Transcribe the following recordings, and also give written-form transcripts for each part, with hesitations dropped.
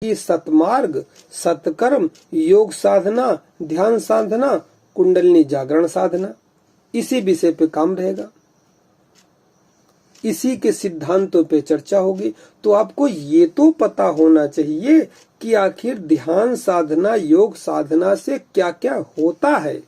कि सतमार्ग, सतकर्म, योग साधना, ध्यान साधना, कुंडलिनी जागरण साधना, इसी विषय पे काम रहेगा, इसी के सिद्धांतों पे चर्चा होगी। तो आपको ये तो पता होना चाहिए कि आखिर ध्यान साधना, योग साधना से क्या क्या होता है।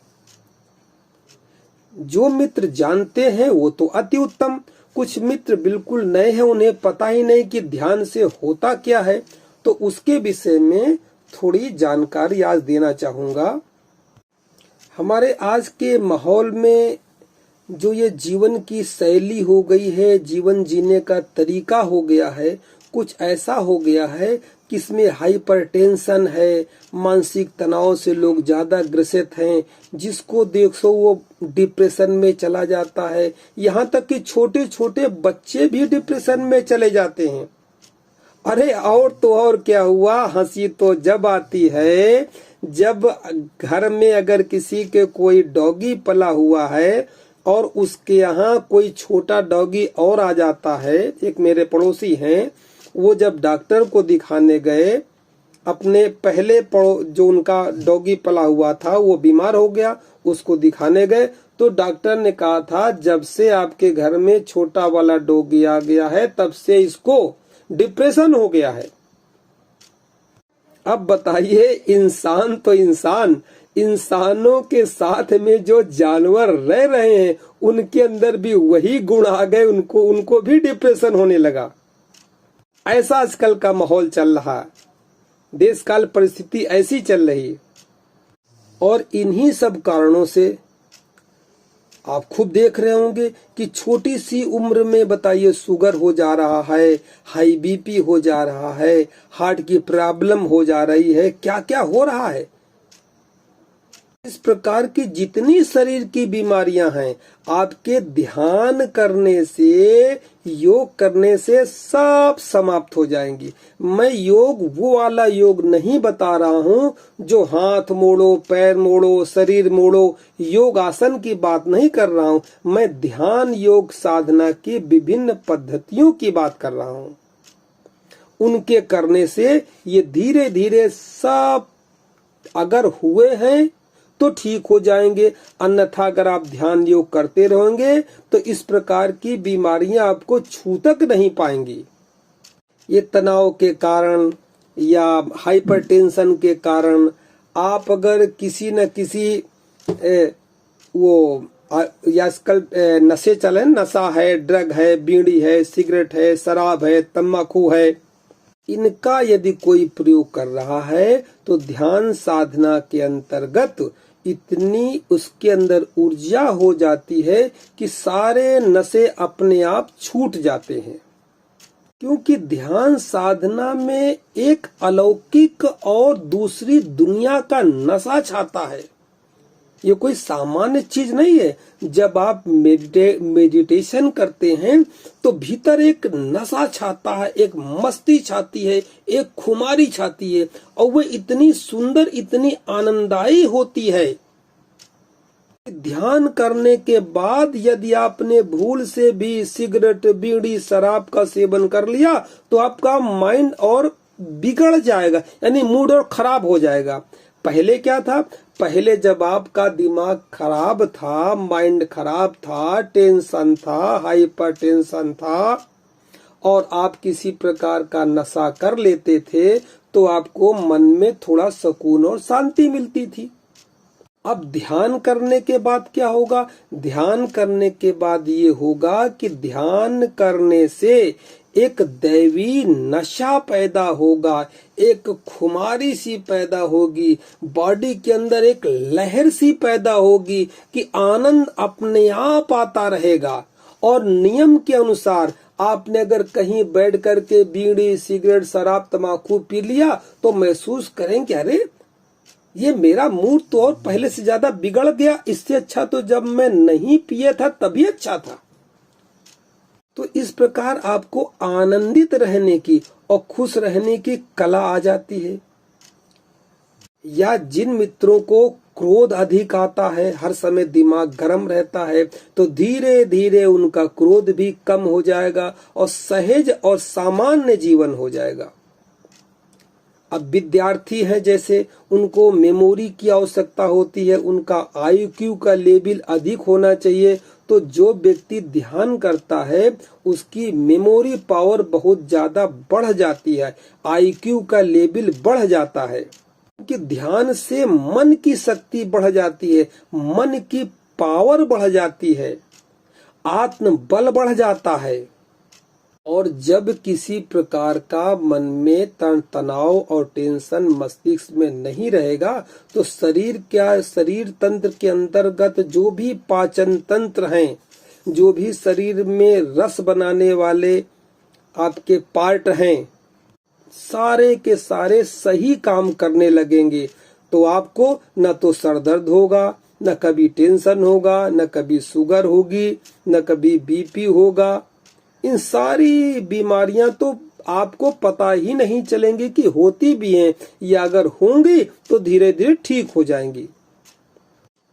जो मित्र जानते हैं वो तो अति उत्तम, कुछ मित्र बिल्कुल नए हैं, उन्हें पता ही नहीं कि ध्यान से होता क्या है, तो उसके विषय में थोड़ी जानकारी आज देना चाहूंगा। हमारे आज के माहौल में जो ये जीवन की शैली हो गई है, जीवन जीने का तरीका हो गया है, कुछ ऐसा हो गया है कि इसमें हाइपरटेंशन है, मानसिक तनाव से लोग ज्यादा ग्रसित हैं, जिसको देखो वो डिप्रेशन में चला जाता है। यहाँ तक कि छोटे छोटे बच्चे भी डिप्रेशन में चले जाते हैं। अरे और तो और क्या हुआ, हंसी तो जब आती है जब घर में अगर किसी के कोई डॉगी पला हुआ है और उसके यहाँ कोई छोटा डॉगी और आ जाता है। एक मेरे पड़ोसी हैं, वो जब डॉक्टर को दिखाने गए, अपने पहले जो उनका डॉगी पला हुआ था वो बीमार हो गया, उसको दिखाने गए तो डॉक्टर ने कहा था जब से आपके घर में छोटा वाला डॉगी आ गया है तब से इसको डिप्रेशन हो गया है। अब बताइए, इंसान तो इंसान, इंसानों के साथ में जो जानवर रह रहे हैं उनके अंदर भी वही गुण आ गए, उनको भी डिप्रेशन होने लगा। ऐसा आजकल का माहौल चल रहा है, देश काल परिस्थिति ऐसी चल रही। और इन्हीं सब कारणों से आप खुद देख रहे होंगे कि छोटी सी उम्र में बताइए शुगर हो जा रहा है, हाई बीपी हो जा रहा है, हार्ट की प्रॉब्लम हो जा रही है, क्या क्या हो रहा है। इस प्रकार की जितनी शरीर की बीमारियां हैं, आपके ध्यान करने से, योग करने से सब समाप्त हो जाएंगी। मैं योग वो वाला योग नहीं बता रहा हूँ जो हाथ मोड़ो, पैर मोड़ो, शरीर मोड़ो, योग आसन की बात नहीं कर रहा हूँ। मैं ध्यान योग साधना की विभिन्न पद्धतियों की बात कर रहा हूँ। उनके करने से ये धीरे धीरे सब अगर हुए हैं तो ठीक हो जाएंगे, अन्यथा अगर आप ध्यान योग करते रहेंगे तो इस प्रकार की बीमारियां आपको छू तक नहीं पाएंगी। ये तनाव के कारण या हाइपरटेंशन के कारण आप अगर किसी न किसी आजकल नशे चले, नशा है, ड्रग है, बीड़ी है, सिगरेट है, शराब है, तम्बाकू है, इनका यदि कोई प्रयोग कर रहा है तो ध्यान साधना के अंतर्गत इतनी उसके अंदर ऊर्जा हो जाती है कि सारे नशे अपने आप छूट जाते हैं। क्योंकि ध्यान साधना में एक अलौकिक और दूसरी दुनिया का नशा छाता है। ये कोई सामान्य चीज नहीं है। जब आप मेडिटेशन करते हैं तो भीतर एक नशा छाता है, एक मस्ती छाती है, एक खुमारी छाती है, और वो इतनी सुंदर, इतनी आनंददायी होती है। ध्यान करने के बाद यदि आपने भूल से भी सिगरेट, बीड़ी, शराब का सेवन कर लिया तो आपका माइंड और बिगड़ जाएगा, यानी मूड और खराब हो जाएगा। पहले क्या था, पहले जब आपका दिमाग खराब था, माइंड खराब था, टेंशन था, हाइपर टेंशन था, और आप किसी प्रकार का नशा कर लेते थे तो आपको मन में थोड़ा सुकून और शांति मिलती थी। अब ध्यान करने के बाद क्या होगा, ध्यान करने के बाद ये होगा कि ध्यान करने से एक दैवी नशा पैदा होगा, एक खुमारी सी पैदा होगी, बॉडी के अंदर एक लहर सी पैदा होगी कि आनंद अपने आप आता रहेगा। और नियम के अनुसार आपने अगर कहीं बैठ करके बीड़ी, सिगरेट, शराब, तम्बाकू पी लिया तो महसूस करेंगे अरे ये मेरा मूड तो और पहले से ज्यादा बिगड़ गया, इससे अच्छा तो जब मैं नहीं पिए था तभी अच्छा था। तो इस प्रकार आपको आनंदित रहने की और खुश रहने की कला आ जाती है। या जिन मित्रों को क्रोध अधिक आता है, हर समय दिमाग गर्म रहता है, तो धीरे धीरे उनका क्रोध भी कम हो जाएगा और सहज और सामान्य जीवन हो जाएगा। अब विद्यार्थी हैं जैसे, उनको मेमोरी की आवश्यकता होती है, उनका IQ का लेवल अधिक होना चाहिए। तो जो व्यक्ति ध्यान करता है उसकी मेमोरी पावर बहुत ज्यादा बढ़ जाती है, IQ का लेवल बढ़ जाता है। कि ध्यान से मन की शक्ति बढ़ जाती है, मन की पावर बढ़ जाती है, आत्म बल बढ़ जाता है। और जब किसी प्रकार का मन में तनाव और टेंशन मस्तिष्क में नहीं रहेगा तो शरीर तंत्र के अंतर्गत जो भी पाचन तंत्र हैं, जो भी शरीर में रस बनाने वाले आपके पार्ट हैं, सारे के सारे सही काम करने लगेंगे। तो आपको न तो सर दर्द होगा, न कभी टेंशन होगा, न कभी शुगर होगी, न कभी BP होगा। इन सारी बीमारियां तो आपको पता ही नहीं चलेंगी कि होती भी हैं, या अगर होंगी तो धीरे धीरे ठीक हो जाएंगी।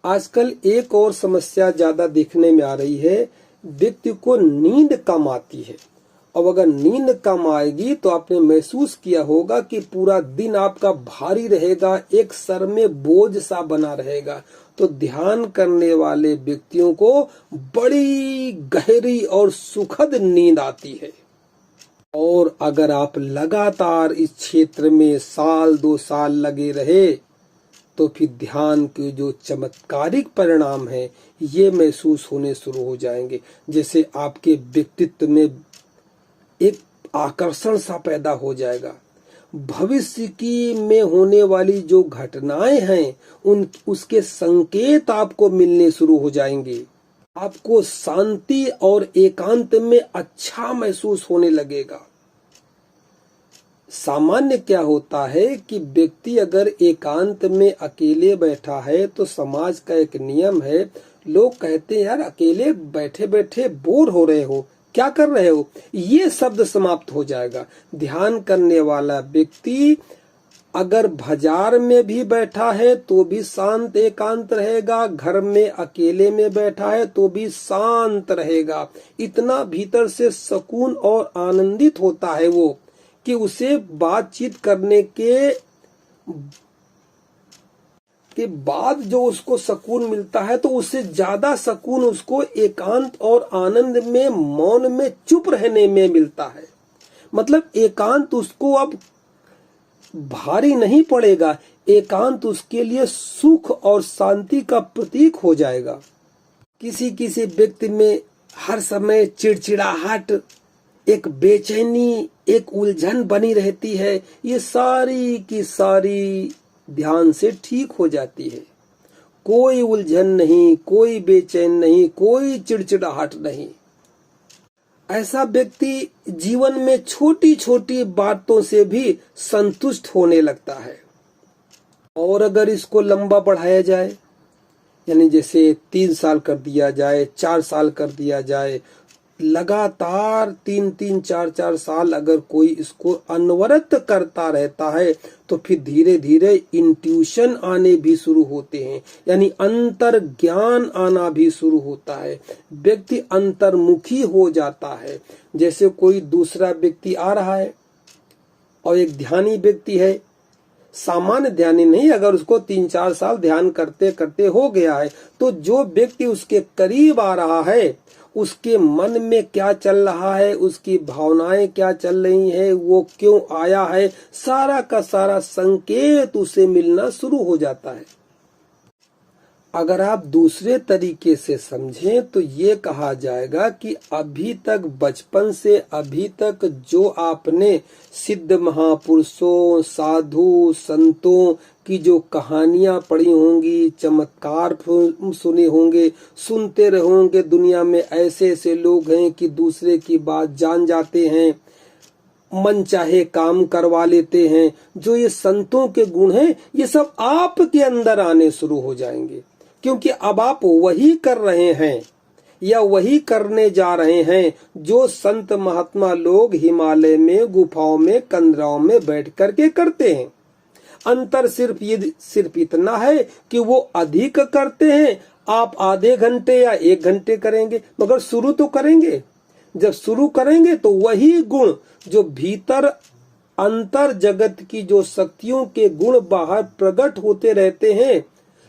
आजकल एक और समस्या ज्यादा देखने में आ रही है, व्यक्ति को नींद कम आती है। अब अगर नींद कम आएगी तो आपने महसूस किया होगा कि पूरा दिन आपका भारी रहेगा, एक सर में बोझ सा बना रहेगा। तो ध्यान करने वाले व्यक्तियों को बड़ी गहरी और सुखद नींद आती है। और अगर आप लगातार इस क्षेत्र में 1-2 साल लगे रहे तो फिर ध्यान के जो चमत्कारिक परिणाम हैं ये महसूस होने शुरू हो जाएंगे। जैसे आपके व्यक्तित्व में एक आकर्षण सा पैदा हो जाएगा, भविष्य की में होने वाली जो घटनाएं हैं उसके संकेत आपको मिलने शुरू हो जाएंगे। आपको शांति और एकांत में अच्छा महसूस होने लगेगा। सामान्य क्या होता है कि व्यक्ति अगर एकांत में अकेले बैठा है तो समाज का एक नियम है, लोग कहते हैं यार अकेले बैठे बैठे बोर हो रहे हो, क्या कर रहे हो, ये शब्द समाप्त हो जाएगा। ध्यान करने वाला व्यक्ति अगर बाजार में भी बैठा है तो भी शांत एकांत रहेगा, घर में अकेले में बैठा है तो भी शांत रहेगा। इतना भीतर से सुकून और आनंदित होता है वो कि उसे बातचीत करने के बाद जो उसको सुकून मिलता है तो उससे ज्यादा सुकून उसको एकांत और आनंद में, मौन में, चुप रहने में मिलता है। मतलब एकांत उसको अब भारी नहीं पड़ेगा, एकांत उसके लिए सुख और शांति का प्रतीक हो जाएगा। किसी किसी व्यक्ति में हर समय चिड़चिड़ाहट, एक बेचैनी, एक उलझन बनी रहती है, ये सारी की सारी ध्यान से ठीक हो जाती है। कोई उलझन नहीं, कोई बेचैन नहीं, कोई चिड़चिड़ाहट नहीं। ऐसा व्यक्ति जीवन में छोटी छोटी बातों से भी संतुष्ट होने लगता है। और अगर इसको लंबा बढ़ाया जाए, यानी जैसे 3 साल कर दिया जाए, 4 साल कर दिया जाए, लगातार 3-3, 4-4 साल अगर कोई इसको अनवरत करता रहता है तो फिर धीरे धीरे इंट्यूशन आने भी शुरू होते हैं, यानी अंतर ज्ञान आना भी शुरू होता है। व्यक्ति अंतर्मुखी हो जाता है। जैसे कोई दूसरा व्यक्ति आ रहा है और एक ध्यानी व्यक्ति है, सामान्य ध्यानी नहीं, अगर उसको 3-4 साल ध्यान करते करते हो गया है तो जो व्यक्ति उसके करीब आ रहा है उसके मन में क्या चल रहा है, उसकी भावनाएं क्या चल रही हैं, वो क्यों आया है, सारा का सारा संकेत उसे मिलना शुरू हो जाता है। अगर आप दूसरे तरीके से समझें तो ये कहा जाएगा कि अभी तक, बचपन से अभी तक जो आपने सिद्ध महापुरुषों, साधु संतों की जो कहानियां पढ़ी होंगी, चमत्कार सुने होंगे, सुनते रहोगे, दुनिया में ऐसे ऐसे लोग हैं कि दूसरे की बात जान जाते हैं, मन चाहे काम करवा लेते हैं, जो ये संतों के गुण हैं ये सब आपके अंदर आने शुरू हो जाएंगे। क्योंकि अब आप वही कर रहे हैं या वही करने जा रहे हैं जो संत महात्मा लोग हिमालय में, गुफाओं में, कंदराओं में बैठ करके करते हैं। अंतर सिर्फ इतना है कि वो अधिक करते हैं, आप आधे घंटे या 1 घंटे करेंगे, मगर शुरू तो करेंगे। जब शुरू करेंगे तो वही गुण जो भीतर अंतर जगत की जो शक्तियों के गुण बाहर प्रकट होते रहते हैं,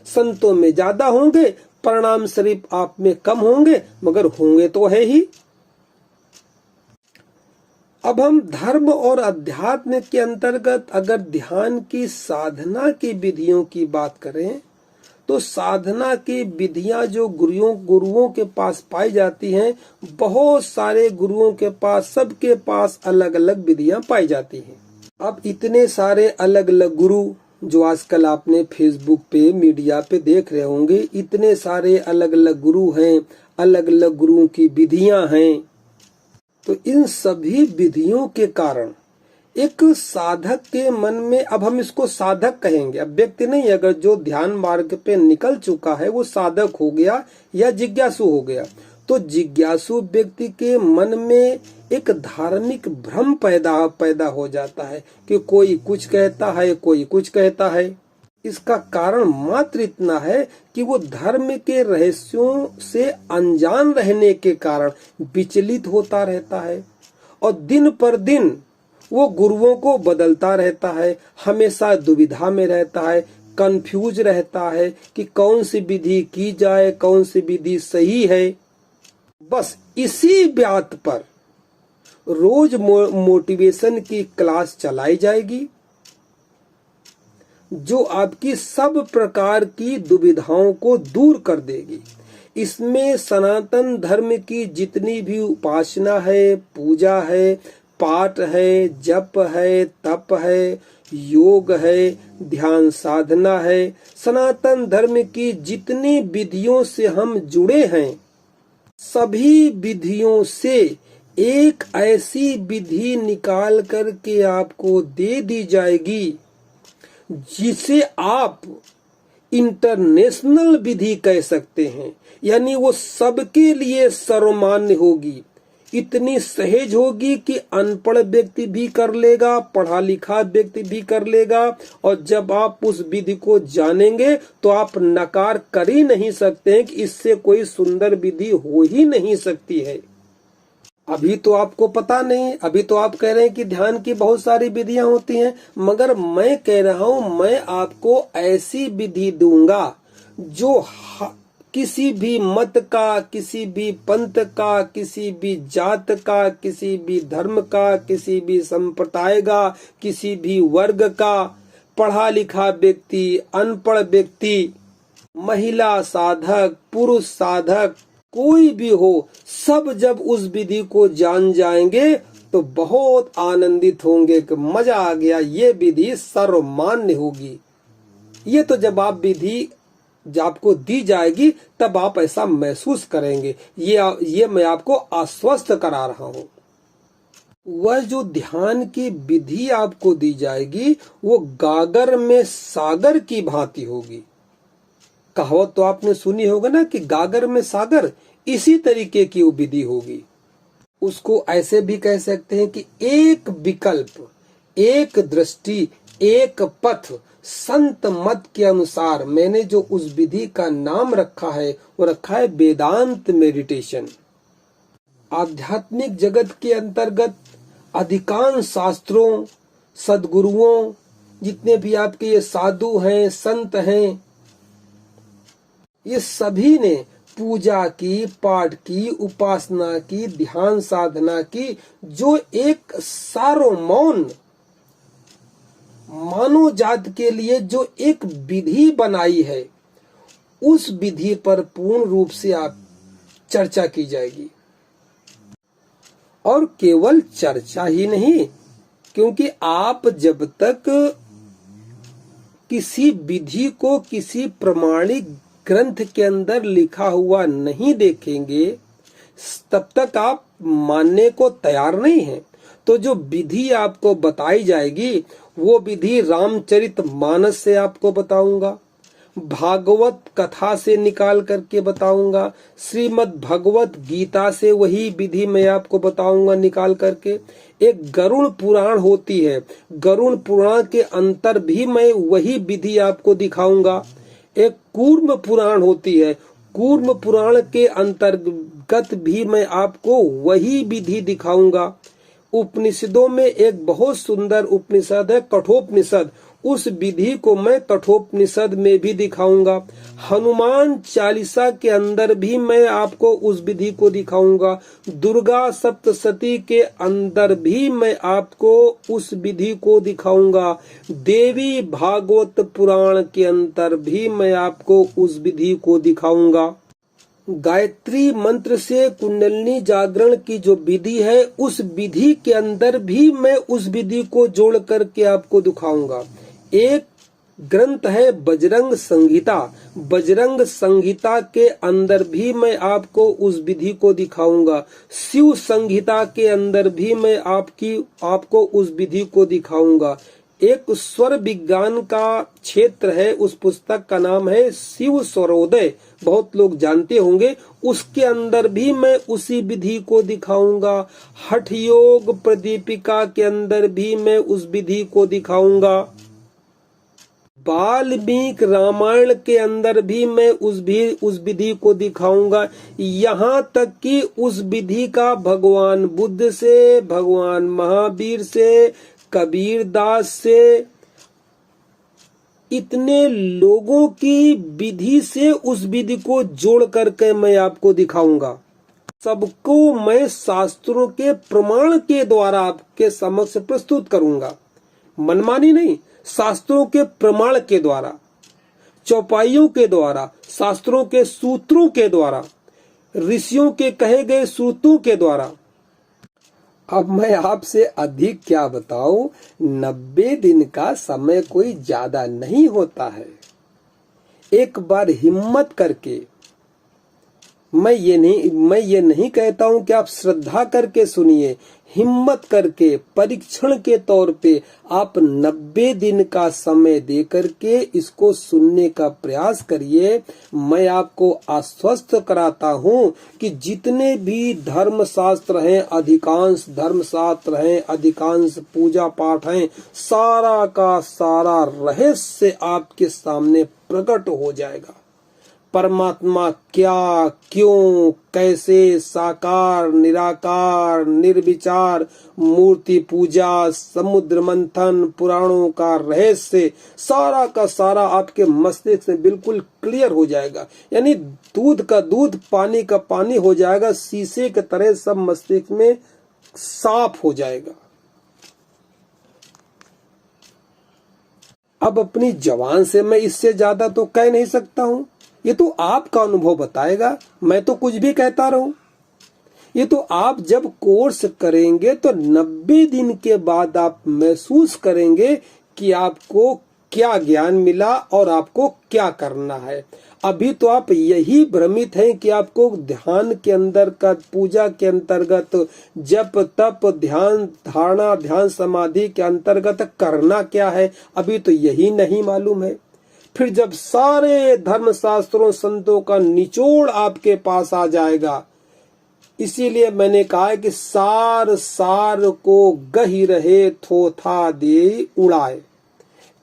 संतों में ज्यादा होंगे, परिणाम स्वरूप आप में कम होंगे, मगर होंगे तो है ही। अब हम धर्म और अध्यात्म के अंतर्गत अगर ध्यान की साधना की विधियों की बात करें, तो साधना की विधियां जो गुरुओं के पास पाई जाती हैं, बहुत सारे गुरुओं के पास, सबके पास अलग अलग विधियां पाई जाती हैं। अब इतने सारे अलग अलग गुरु जो आजकल आपने फेसबुक पे, मीडिया पे देख रहे होंगे, इतने सारे अलग अलग गुरु हैं, अलग अलग गुरुओं की विधियां हैं। तो इन सभी विधियों के कारण एक साधक के मन में, अब हम इसको साधक कहेंगे, अब व्यक्ति नहीं, अगर जो ध्यान मार्ग पे निकल चुका है वो साधक हो गया या जिज्ञासु हो गया। तो जिज्ञासु व्यक्ति के मन में एक धार्मिक भ्रम पैदा हो जाता है कि कोई कुछ कहता है, कोई कुछ कहता है। इसका कारण मात्र इतना है कि वो धर्म के रहस्यों से अनजान रहने के कारण विचलित होता रहता है और दिन पर दिन वो गुरुओं को बदलता रहता है, हमेशा दुविधा में रहता है, कंफ्यूज रहता है कि कौन सी विधि की जाए, कौन सी विधि सही है। बस इसी बात पर रोज मोटिवेशन की क्लास चलाई जाएगी जो आपकी सब प्रकार की दुविधाओं को दूर कर देगी। इसमें सनातन धर्म की जितनी भी उपासना है, पूजा है, पाठ है, जप है, तप है, योग है, ध्यान साधना है, सनातन धर्म की जितनी विधियों से हम जुड़े हैं, सभी विधियों से एक ऐसी विधि निकाल करके आपको दे दी जाएगी जिसे आप इंटरनेशनल विधि कह सकते हैं। यानी वो सबके लिए सर्वमान्य होगी, इतनी सहज होगी कि अनपढ़ व्यक्ति भी कर लेगा, पढ़ा लिखा व्यक्ति भी कर लेगा। और जब आप उस विधि को जानेंगे तो आप नकार कर ही नहीं सकते हैं कि इससे कोई सुंदर विधि हो ही नहीं सकती है। अभी तो आपको पता नहीं, अभी तो आप कह रहे हैं कि ध्यान की बहुत सारी विधियां होती हैं, मगर मैं कह रहा हूं, मैं आपको ऐसी विधि दूंगा जो किसी भी मत का, किसी भी पंथ का, किसी भी जात का, किसी भी धर्म का, किसी भी संप्रदाय का, किसी भी वर्ग का, पढ़ा लिखा व्यक्ति, अनपढ़ व्यक्ति, महिला साधक, पुरुष साधक, कोई भी हो, सब जब उस विधि को जान जाएंगे तो बहुत आनंदित होंगे कि मजा आ गया, ये विधि सर्वमान्य होगी। ये तो जब आप विधि जब आपको दी जाएगी तब आप ऐसा महसूस करेंगे। ये मैं आपको आश्वस्त करा रहा हूँ। वह जो ध्यान की विधि आपको दी जाएगी वो गागर में सागर की भांति होगी। कहावत तो आपने सुनी होगा ना कि गागर में सागर, इसी तरीके की वो विधि होगी। उसको ऐसे भी कह सकते हैं कि एक विकल्प, एक दृष्टि, एक पथ, संत मत के अनुसार मैंने जो उस विधि का नाम रखा है वो रखा है वेदांत मेडिटेशन। आध्यात्मिक जगत के अंतर्गत अधिकांश शास्त्रों, सद्गुरुओं, जितने भी आपके ये साधु हैं, संत हैं, ये सभी ने पूजा की, पाठ की, उपासना की, ध्यान साधना की, जो एक सार्वमौन मानव जात के लिए जो एक विधि बनाई है, उस विधि पर पूर्ण रूप से आप चर्चा की जाएगी। और केवल चर्चा ही नहीं, क्योंकि आप जब तक किसी विधि को किसी प्रमाणिक ग्रंथ के अंदर लिखा हुआ नहीं देखेंगे, तब तक आप मानने को तैयार नहीं हैं। तो जो विधि आपको बताई जाएगी वो विधि रामचरितमानस से आपको बताऊंगा, भागवत कथा से निकाल करके बताऊंगा, श्रीमद् भगवत गीता से वही विधि मैं आपको बताऊंगा निकाल करके। एक गरुड़ पुराण होती है, गरुड़ पुराण के अंतर भी मैं वही विधि आपको दिखाऊंगा। एक कूर्म पुराण होती है, कूर्म पुराण के अंतर्गत भी मैं आपको वही विधि दिखाऊंगा। उपनिषदों में एक बहुत सुंदर उपनिषद है कठोपनिषद, उस विधि को मैं कठोपनिषद में भी दिखाऊंगा। हनुमान चालीसा के अंदर भी मैं आपको उस विधि को दिखाऊंगा। दुर्गा सप्तशती के अंदर भी मैं आपको उस विधि को दिखाऊंगा। देवी भागवत पुराण के अंदर भी मैं आपको उस विधि को दिखाऊंगा। गायत्री मंत्र से कुंडलिनी जागरण की जो विधि है, उस विधि के अंदर भी मैं उस विधि को जोड़ करके आपको दिखाऊंगा। एक ग्रंथ है बजरंग संहिता, बजरंग संहिता के अंदर भी मैं आपको उस विधि को दिखाऊंगा। शिव संहिता के अंदर भी मैं आपको उस विधि को दिखाऊंगा। एक स्वर विज्ञान का क्षेत्र है, उस पुस्तक का नाम है शिव स्वरोदय, बहुत लोग जानते होंगे। उसके अंदर भी मैं उसी विधि को दिखाऊंगा। हठ योग प्रदीपिका के अंदर भी मैं उस विधि को दिखाऊंगा। वाल्मीकि रामायण के अंदर भी मैं उस विधि को दिखाऊंगा। यहाँ तक कि उस विधि का भगवान बुद्ध से, भगवान महावीर से, कबीर दास से, इतने लोगों की विधि से उस विधि को जोड़ करके मैं आपको दिखाऊंगा। सबको मैं शास्त्रों के प्रमाण के द्वारा आपके समक्ष प्रस्तुत करूंगा, मनमानी नहीं, शास्त्रों के प्रमाण के द्वारा, चौपाइयों के द्वारा, शास्त्रों के सूत्रों के द्वारा, ऋषियों के कहे गए सूत्रों के द्वारा। अब मैं आपसे अधिक क्या बताऊं, 90 दिन का समय कोई ज्यादा नहीं होता है। एक बार हिम्मत करके, मैं ये नहीं कहता हूं कि आप श्रद्धा करके सुनिए, हिम्मत करके परीक्षण के तौर पे आप 90 दिन का समय दे करके इसको सुनने का प्रयास करिए। मैं आपको आश्वस्त कराता हूं कि जितने भी धर्म शास्त्र हैं, अधिकांश धर्म शास्त्र हैं, अधिकांश पूजा पाठ हैं, सारा का सारा रहस्य आपके सामने प्रकट हो जाएगा। परमात्मा क्या, क्यों, कैसे, साकार, निराकार, निर्विचार, मूर्ति पूजा, समुद्र मंथन, पुराणों का रहस्य, सारा का सारा आपके मस्तिष्क में बिल्कुल क्लियर हो जाएगा। यानी दूध का दूध, पानी का पानी हो जाएगा, शीशे की तरह सब मस्तिष्क में साफ हो जाएगा। अब अपनी जबान से मैं इससे ज्यादा तो कह नहीं सकता हूं, ये तो आपका अनुभव बताएगा। मैं तो कुछ भी कहता रहूं, ये तो आप जब कोर्स करेंगे तो 90 दिन के बाद आप महसूस करेंगे कि आपको क्या ज्ञान मिला और आपको क्या करना है। अभी तो आप यही भ्रमित हैं कि आपको ध्यान के अंदर का, पूजा के अंतर्गत, जप तप ध्यान धारणा ध्यान समाधि के अंतर्गत करना क्या है, अभी तो यही नहीं मालूम है। फिर जब सारे धर्म शास्त्रों संतों का निचोड़ आपके पास आ जाएगा, इसीलिए मैंने कहा है कि सार सार को गही रहे थोथा दे उड़ाए।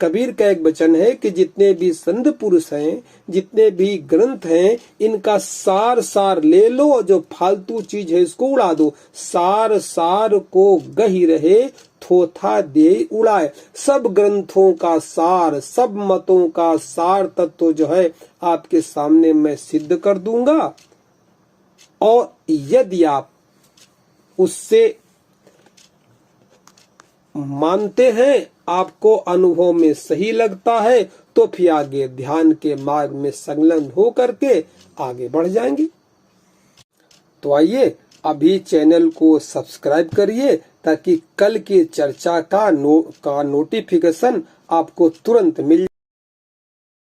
कबीर का एक वचन है कि जितने भी संत पुरुष हैं, जितने भी ग्रंथ हैं, इनका सार सार ले लो, जो फालतू चीज है इसको उड़ा दो। सार सार को गही रहे थोथा दे उड़ाए। सब ग्रंथों का सार, सब मतों का सार तत्व जो है आपके सामने मैं सिद्ध कर दूंगा। और यदि आप उससे मानते हैं, आपको अनुभव में सही लगता है, तो फिर आगे ध्यान के मार्ग में संलग्न हो करके आगे बढ़ जाएंगे। तो आइए अभी चैनल को सब्सक्राइब करिए ताकि कल की चर्चा का नोटिफिकेशन आपको तुरंत मिल